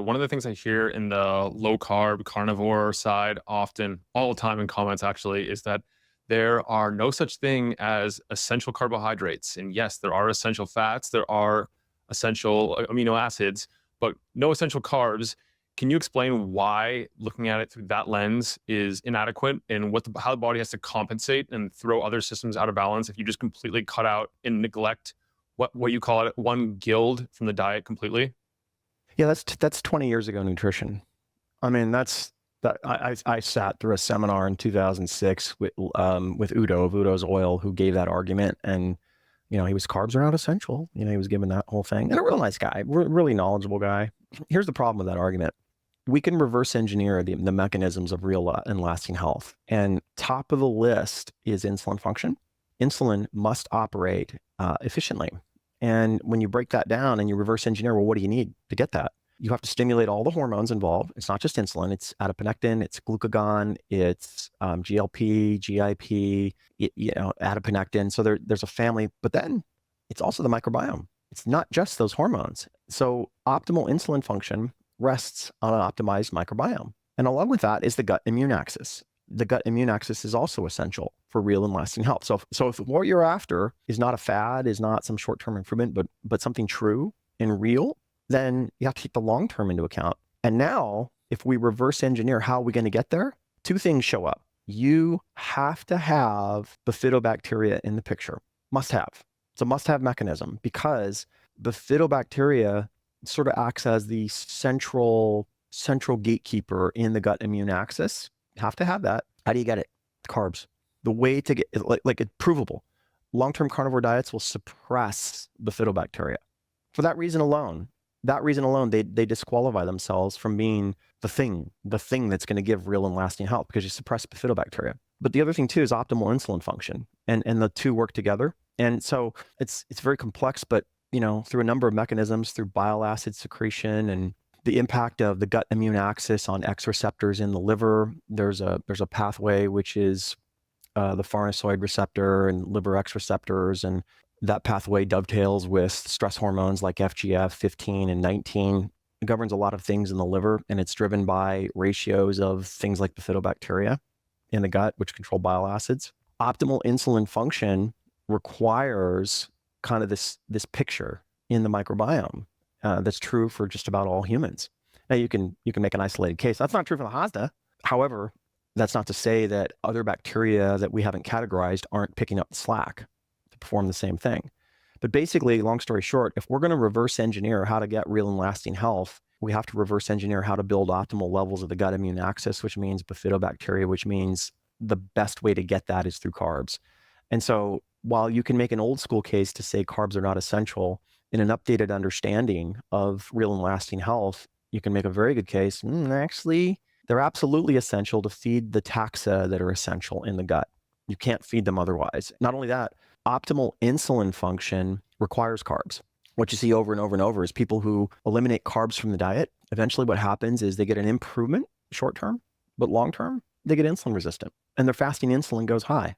one of the things I hear in the low carb carnivore side often, all the time in comments actually, is that there are no such thing as essential carbohydrates. And yes, there are essential fats, there are essential amino acids, but no essential carbs. Can you explain why looking at it through that lens is inadequate and how the body has to compensate and throw other systems out of balance if you just completely cut out and neglect what you call it, one guild from the diet completely? Yeah, that's 20 years ago nutrition. I mean, I sat through a seminar in 2006 with Udo of Udo's Oil, who gave that argument, and he was carbs are not essential. He was given that whole thing, and a real nice guy, really knowledgeable guy. Here's the problem with that argument: we can reverse engineer the mechanisms of real and lasting health, and top of the list is insulin function. Insulin must operate efficiently. And when you break that down and you reverse engineer, well, what do you need to get that? You have to stimulate all the hormones involved. It's not just insulin. It's adiponectin, it's glucagon, it's GLP, GIP, adiponectin. So there's a family, but then it's also the microbiome. It's not just those hormones. So optimal insulin function rests on an optimized microbiome. And along with that is the gut immune axis. The gut immune axis is also essential for real and lasting health. So if what you're after is not a fad, is not some short-term improvement, but something true and real, then you have to take the long-term into account. And now, if we reverse engineer how are we going to get there, two things show up. You have to have Bifidobacteria in the picture. Must have. It's a must-have mechanism because Bifidobacteria sort of acts as the central gatekeeper in the gut immune axis. You have to have that. How do you get it? Carbs. The way to get it, like it's provable. Long-term carnivore diets will suppress Bifidobacteria. For that reason alone, they disqualify themselves from being the thing that's going to give real and lasting health because you suppress Bifidobacteria. But the other thing too is optimal insulin function, and the two work together. And so it's very complex, but through a number of mechanisms, through bile acid secretion and the impact of the gut immune axis on X receptors in the liver. There's a pathway which is the farnesoid receptor and liver X receptors, and that pathway dovetails with stress hormones like FGF 15 and 19. It governs a lot of things in the liver, and it's driven by ratios of things like Bifidobacteria in the gut, which control bile acids. Optimal insulin function requires kind of this picture in the microbiome. That's true for just about all humans. Now you can make an isolated case. That's not true for the Hasta. However, that's not to say that other bacteria that we haven't categorized aren't picking up the slack to perform the same thing. But basically, long story short, if we're going to reverse engineer how to get real and lasting health, we have to reverse engineer how to build optimal levels of the gut immune axis, which means Bifidobacteria, which means the best way to get that is through carbs. And so while you can make an old school case to say carbs are not essential, in an updated understanding of real and lasting health, you can make a very good case. Actually, they're absolutely essential to feed the taxa that are essential in the gut. You can't feed them otherwise. Not only that, optimal insulin function requires carbs. What you see over and over and over is people who eliminate carbs from the diet. Eventually what happens is they get an improvement short term, but long term, they get insulin resistant and their fasting insulin goes high.